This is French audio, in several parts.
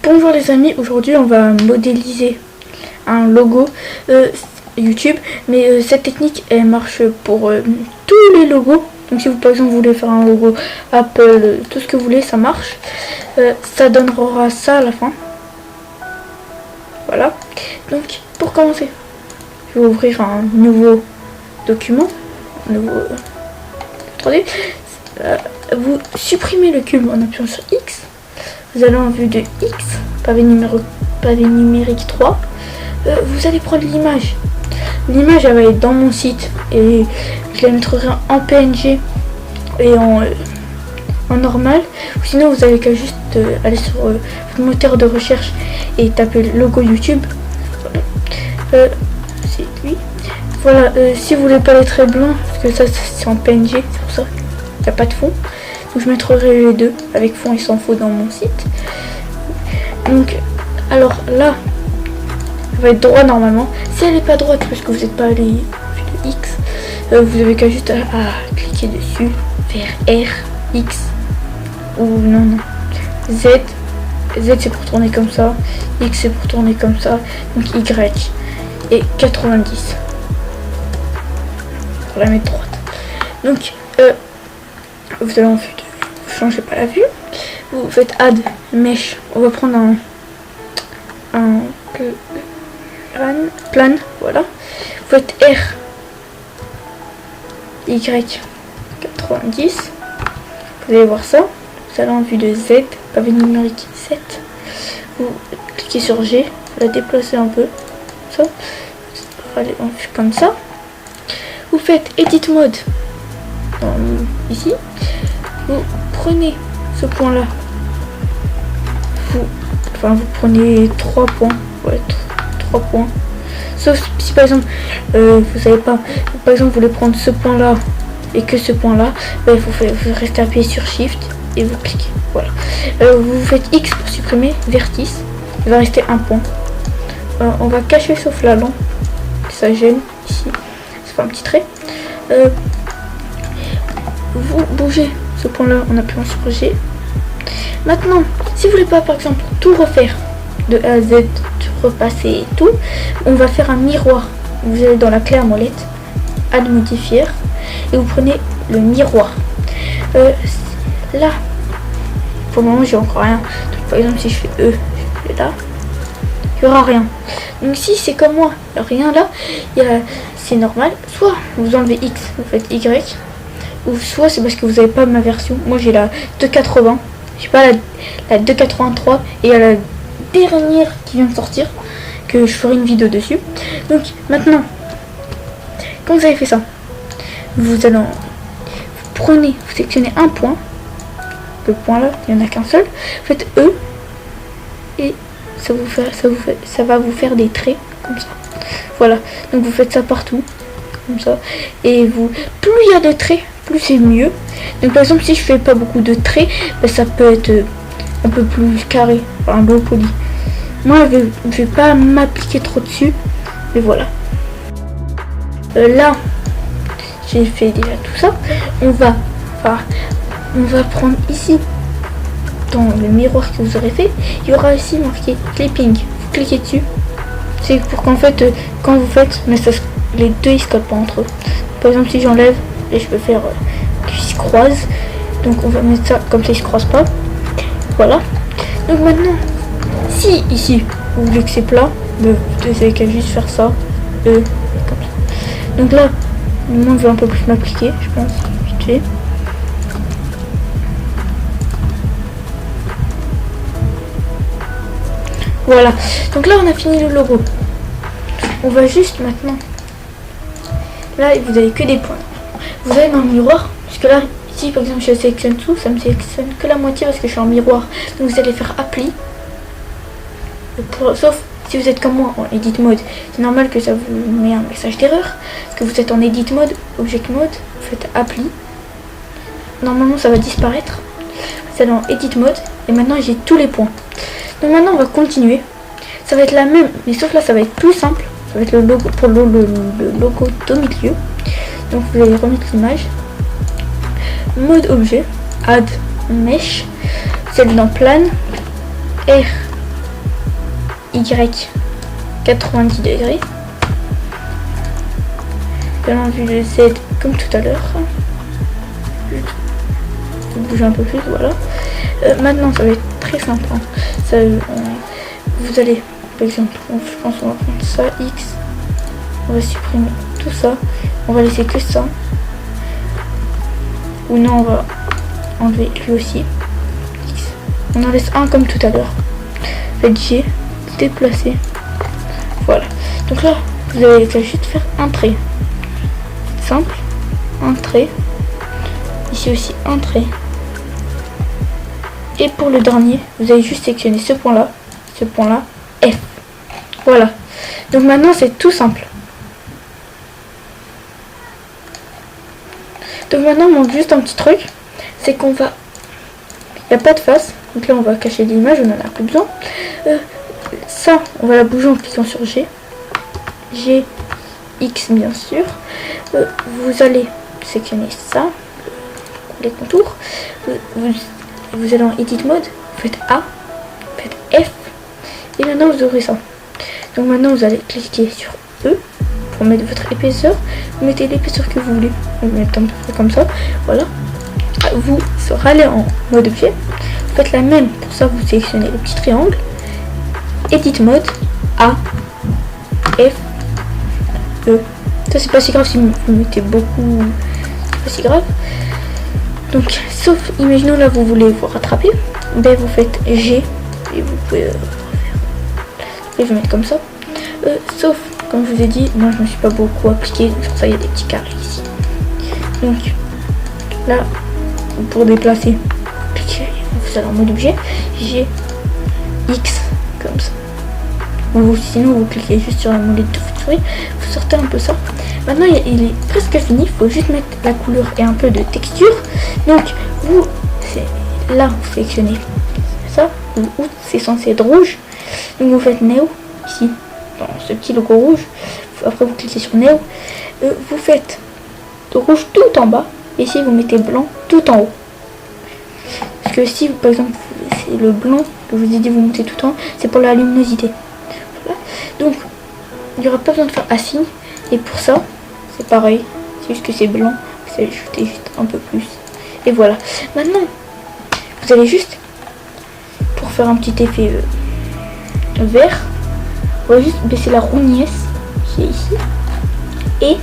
Bonjour les amis, aujourd'hui on va modéliser un logo YouTube, mais cette technique elle marche pour tous les logos. Donc si vous par exemple vous voulez faire un logo Apple, tout ce que vous voulez, ça marche. Ça donnera ça à la fin. Voilà. Donc pour commencer, je vais ouvrir un nouveau document, un nouveau 3D. Vous supprimez le cube en appuyant sur X. Vous allez en vue de X, pavé numérique 3. Vous allez prendre l'image. L'image elle va être dans mon site et je la mettrai en PNG et en normal. Ou sinon vous avez qu'à juste aller sur le moteur de recherche et taper logo YouTube. Voilà. C'est lui. Voilà. Si vous voulez pas les traits blancs, parce que ça c'est en PNG, c'est pour ça. Il n'y a pas de fond. Donc je mettrai les deux avec fond et sans fond dans mon site. Donc alors là elle va être droit normalement. Si elle n'est pas droite parce que vous n'êtes pas allé de X, vous avez qu'à juste à cliquer dessus, faire R, X ou non Z. Z c'est pour tourner comme ça, X c'est pour tourner comme ça, donc Y et 90 pour la mettre droite. Donc vous allez en vue de, vous changez pas la vue, vous faites add mesh, on va prendre un plan, voilà, vous faites R Y 90, vous allez voir ça, vous allez en vue de Z, pavé numérique 7, vous cliquez sur G, vous la déplacez un peu, ça, allez en vue comme ça, vous faites edit mode, ici, vous prenez ce point là, vous prenez 3 points, ouais, 3 points, sauf si par exemple vous savez pas, par exemple vous voulez prendre ce point là et que ce point là, il faut rester appuyé sur shift et vous cliquez, voilà. Vous faites X pour supprimer vertice, il va rester un point. On va cacher sauf la lampe, ça gêne ici, ça fait un petit trait. Vous bougez ce point là en appuyant sur G. Maintenant si vous voulez pas par exemple tout refaire de A à Z, tout repasser et tout, on va faire un miroir. Vous allez dans la clé à molette, add modifier et vous prenez le miroir. Là pour le moment j'ai encore rien. Donc, par exemple si je fais E, je fais là, il n'y aura rien. Donc si c'est comme moi, rien là, c'est normal. Soit vous enlevez X, vous faites Y, ou soit c'est parce que vous n'avez pas ma version. Moi j'ai la 280, j'ai pas la 283 et il y a la dernière qui vient de sortir que je ferai une vidéo dessus. Donc maintenant quand vous avez fait ça, vous sélectionnez un point, le point là il n'y en a qu'un seul, vous faites E et ça va vous faire des traits comme ça. Voilà, donc vous faites ça partout comme ça et plus il y a de traits, plus c'est mieux. Donc par exemple si je fais pas beaucoup de traits, ça peut être un peu plus carré, enfin low poly. Moi je vais pas m'appliquer trop dessus, mais voilà. Là j'ai fait déjà tout ça. On va prendre ici dans le miroir que vous aurez fait, il y aura ici marqué clipping, vous cliquez dessus, c'est pour qu'en fait quand vous faites, mais ça, les deux ils se collent pas entre eux. Par exemple si j'enlève et je peux faire qu'ils se croisent, donc on va mettre ça comme ça ils se croisent pas, voilà. Donc maintenant si ici vous voulez que c'est plat, vous avez qu'à juste faire ça, comme ça. Donc là moi je vais un peu plus m'appliquer, je pense, vite fait. Voilà, donc là on a fini le logo. On va juste maintenant, là vous avez que des points. Vous allez dans le miroir, parce que là ici par exemple je sélectionne tout, ça me sélectionne que la moitié parce que je suis en miroir. Donc vous allez faire appli, sauf si vous êtes comme moi en edit mode, c'est normal que ça vous met un message d'erreur parce que vous êtes en edit mode, object mode, vous faites appli, normalement ça va disparaître. Vous allez en edit mode et maintenant j'ai tous les points. Donc maintenant on va continuer, ça va être la même mais sauf là ça va être plus simple, ça va être le logo pour le logo au milieu. Donc vous allez remettre l'image, mode objet, add mesh, celle dans plan, R Y 90 degrés. Bien entendu le Z comme tout à l'heure. Je bouge un peu plus, voilà. Maintenant ça va être très simple. Hein. Ça, vous allez, par exemple, je pense qu'on va prendre ça, X. On va supprimer tout ça. On va laisser que ça. Ou non, on va enlever lui aussi. X. On en laisse un comme tout à l'heure. Faites G, déplacer. Voilà. Donc là, vous allez juste faire un trait. Simple. Un trait. Ici aussi un trait. Et pour le dernier, vous allez juste sélectionner ce point-là, F. Voilà. Donc maintenant, c'est tout simple. Donc maintenant, il manque juste un petit truc. C'est qu'on va... Il n'y a pas de face. Donc là, on va cacher l'image, on n'en a plus besoin. Ça, on va la bouger en cliquant sur G. G, X, bien sûr. Vous allez sélectionner ça. Les contours. Vous allez en Edit Mode. Vous faites A. Vous faites F. Et maintenant, vous ouvrez ça. Donc maintenant, vous allez cliquer sur E. Pour mettre votre épaisseur. Vous mettez l'épaisseur que vous voulez. Vous mettez à peu près comme ça. Voilà. Vous allez en mode objet. Vous faites la même. Pour ça, vous sélectionnez le petit triangle. Edit Mode. A. F. E. Ça, c'est pas si grave si vous mettez beaucoup. C'est pas si grave. Donc, sauf, imaginons là, vous voulez vous rattraper. Ben, vous faites G. Et vous pouvez refaire. Et je vais mettre comme ça. Sauf, comme je vous ai dit, moi je me suis pas beaucoup appliqué. C'est pour ça il y a des petits carrés ici. Donc, là, pour déplacer, cliquez, vous allez en mode objet. G, X, comme ça. Ou sinon, vous cliquez juste sur la molette de votre souris. Vous sortez un peu ça. Maintenant, il est presque fini. Il faut juste mettre la couleur et un peu de texture. Donc, vous, là, vous sélectionnez ça. Où c'est censé être rouge. Donc, vous faites Neo, ici, dans ce petit logo rouge. Après, vous cliquez sur Neo. Vous faites rouge tout en bas. Et ici, vous mettez blanc tout en haut. Parce que si, par exemple, c'est le blanc que je vous ai dit, vous mettez tout en haut, c'est pour la luminosité. Voilà. Donc, il n'y aura pas besoin de faire assign. Et pour ça, c'est pareil. C'est juste que c'est blanc. Vous allez ajouter juste un peu plus. Et voilà. Maintenant, vous allez juste, pour faire un petit effet vert, on va juste baisser la rougnesse qui est ici. Et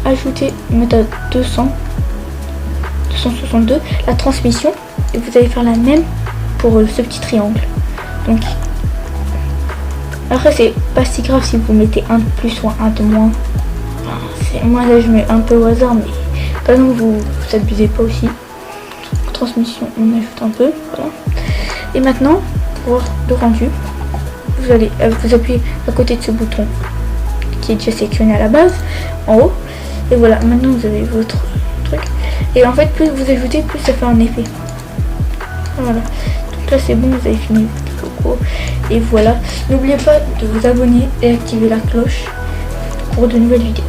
ajouter, mettre à 262 la transmission. Et vous allez faire la même pour ce petit triangle. Donc, après, c'est pas si grave si vous mettez un de plus ou un de moins. Enfin, moi là je mets un peu au hasard, mais par exemple vous abusez pas aussi. Transmission, on ajoute un peu, voilà. Et maintenant, pour voir le rendu, vous allez vous appuyer à côté de ce bouton qui est déjà sélectionné à la base, en haut. Et voilà, maintenant vous avez votre truc. Et en fait, plus vous ajoutez, plus ça fait un effet. Voilà. Donc là c'est bon, vous avez fini votre logo. Et voilà. N'oubliez pas de vous abonner et activer la cloche pour de nouvelles vidéos.